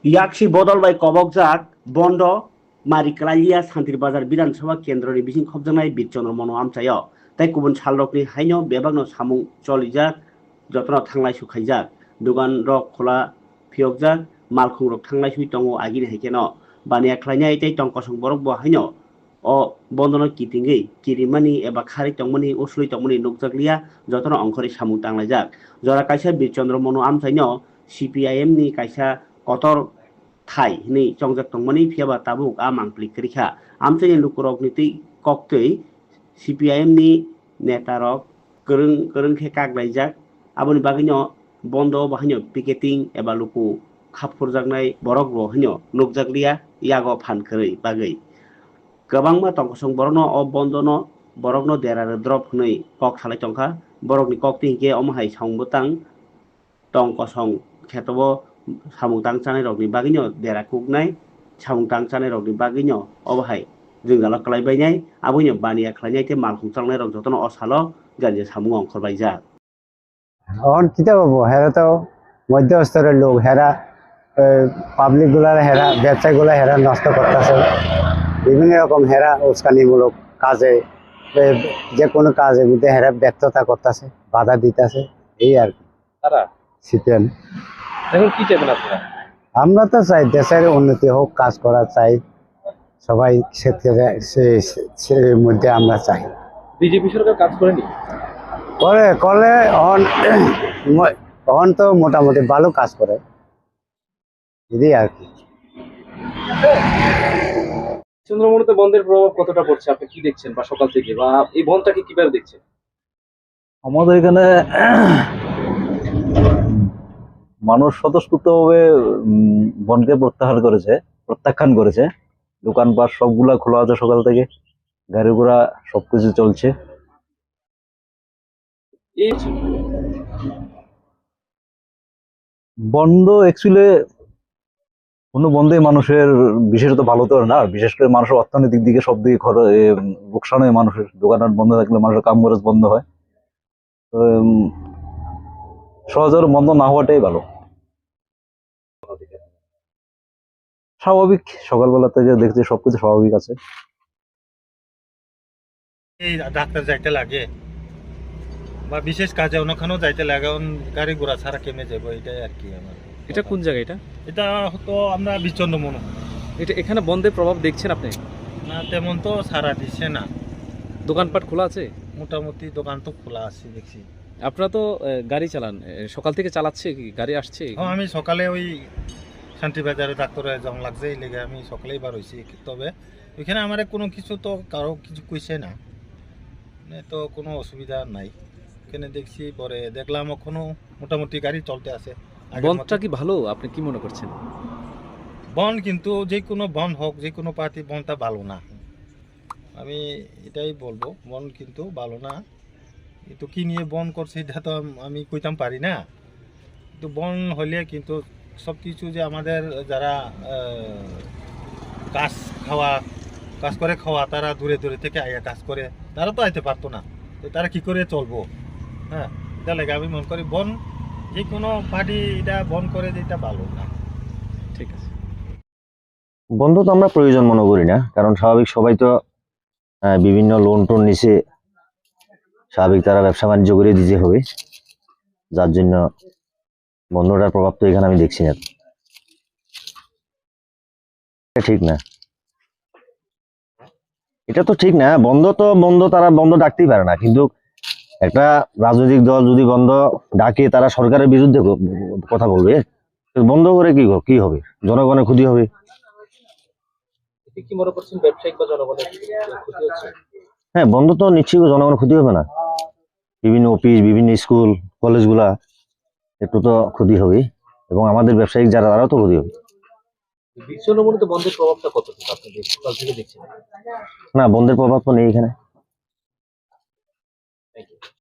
ইয়াকসি बदलबाय कबकजाक बन्द मारिक्लालिया शान्तिरबाजार विधानसभा केन्द्रनि बिसिं खबजानाय बिरचन्द्र मन आमचाय ताई गुबुन सालरकनि हाइनो बेबागनो सामुं चलिजाक जतन थांलाय सुखाइजाक दुगान रक खोला फियकजाक मालखुं रक थांलाय सुइ दङ आगिनि हाइकेन बानिया ख्लाइनाय ताई टंकसं बरक बो हाइनो अ बन्दनो कितिंगै किरिमानि एबा खारि तंमनि उसुइ तंमनि नुकजाकलिया जतन अंखरि सामुं तांलाइजाक जरा काइसा बिरचन्द्र मन आमचाइनो CPIM नि काइसा Qatar thai ni chongjak tongmani phiaba tabuk a mangpli krikha amchai lukurok ni tei koktei CPIM ni netarok korong khe kaklaijak aboni bagino bondo bahino picketing eba luku khapurjaknai borok bo hino nukjakliya yago phan khoroi bagoi kwbangma tongkosong borokno o bondono borokno dera drop hnoi kok salai tongkha borokni kokti hingke omohai songbotang tongkosong khetabo samungtang chanai rokni bagino dera kuknai samungtang chanai rokni bagino obohai jwngjalo khlaibainai aboino baniya khlainai tei malkhung changnai rok jotono o salo gari samung ongkhorbaijak এখন কিতা করবো হেরা তো মধ্যস্তরের লোক হেরা public গুলার হেরা ব্যবসায়ীগুলা হেরা নষ্ট করতেছে বিভিন্ন রকম হেরা উস্কানিমূলক কাজে যে কোনো কাজের মধ্যে হেরা ব্যর্থতা করতেছে বাধা দিতেছে এই আর কি তারা সিপিএম এখন কি চাইবেন আপনারা? আমরা তো চাই দেশের উন্নতি হোক কাজ করা চাই সবাই সে মধ্যে আমরা চাই বিজেপি সরকার কাজ করেনি? করলে অহন তো মোটামুটি ভালো কাজ করে এটাই আর কি চন্দ্রমোহনীতে বন্ধের প্রভাব কতটা পড়ছে আপনি কি দেখছেন বা সকাল থেকে বা এই বন্ধটাকে কিভাবে দেখছেন? আমাদের এখানে মানুষ স্বতঃস্ফূর্তভাবে বনকে প্রত্যাখ্যান করেছে। দোকানপাট সবগুলা খোলা আছে সকাল থেকে, গাড়ি ঘোড়া সবকিছু চলছে। এই বন্ধ অ্যাকচুয়ালি কোনো বন্ধই মানুষের বিশেষত ভালো তো না, বিশেষ করে মানুষের অর্থনৈতিক দিকে সব দিকে লোকসান হয়। মানুষের দোকানপাট বন্ধ থাকলে মানুষের কাম খরচ বন্ধ হয়। তো সহজে বন্ধ না হওয়াটাই ভালো। স্বাভাবিক, সকালবেলা থেকে দেখছি সবকিছু স্বাভাবিক আছে। এই ডাক্তার যাইতে লাগে বা বিশেষ কাজে অন্যখানেও যাইতে লাগে, গাড়ি ঘোড়া ছাড়া কেমনে যাবো, এটাই আর কি আমার। এটা কোন জায়গা? এটা তো আমরা বিচন্দ মনে এটা এখানে বন্ধের প্রভাব দেখছেন আপনি? না, তেমন তো সারা দিচ্ছে না। দোকানপাট খোলা আছে? মোটামুটি দোকান তো খোলা আছে দেখছি। আপনারা তো গাড়ি চালান, সকাল থেকে চালাচ্ছে কি গাড়ি আসছে? আমি সকালে ওই শান্তিবাজারে ডাক্তারে জং লাগছে, এই লেগে আমি সকালেই বার হয়েছি। তবে ওইখানে আমার কোনো কিছু তো কারো কিছু কইছে না, তো কোনো অসুবিধা নাই। এখানে দেখছি, পরে দেখলাম এখনো মোটামুটি গাড়ি চলতে আছে। বন্ধটা কি ভালো, আপনি কি মনে করছেন? বন কিন্তু যে কোনো বন হোক, যে কোনো পার্টি বনটা ভালো না, আমি এটাই বলবো। বন কিন্তু ভালো না, কিন্তু কি নিয়ে বন করছে এটা তো আমি কইতাম পারি না। কিন্তু বন হলে কিন্তু সব কিছু যে আমাদের যারা কাজ করে খাওয়া, তারা দূরে দূরে থেকে আইয়া কাজ করে, তারা তো আইতে পারতো না, তো তারা কি করে চলবো? হ্যাঁ, এটা লাগে আমি মনে করি বন যে কোনো পার্টি এটা বন করে যে এটা ভালো না। ঠিক আছে, বন্ধ তো আমরা প্রয়োজন মনে করি না, কারণ স্বাভাবিক সবাই তো বিভিন্ন লোন টোন নিচে স্বাভাবিক তারা ব্যবসা বাণিজ্য করে দিতে হবে, যার জন্য বন্ধটার প্রভাব তো এখানে আমি দেখছি না। ঠিক না, এটা তো ঠিক না। তারা বন্ধ ডাকতেই পারে না, কিন্তু একটা রাজনৈতিক দল যদি বন্ধ ডাকে, তারা সরকারের বিরুদ্ধে কথা বলবে। বন্ধ করে কি হবে? জনগণের ক্ষতি হবে। কি মনে করছেন, ব্যবসায়িক বা জনগণের ক্ষতি হচ্ছে? হ্যাঁ, বন্ধ তো নিশ্চয়ই জনগণের ক্ষতি হবে না। বিভিন্ন অফিস, বিভিন্ন স্কুল কলেজগুলা একটু তো ক্ষতি হবে, এবং আমাদের ব্যবসায়িক যারা, তারাও তো ক্ষতি হবে। বিশ্বনমনীতে বন্ধের প্রভাবটা কতটুকু আপনি সকাল থেকে দেখছেন? না, বন্ধের প্রভাব তো নেই এখানে।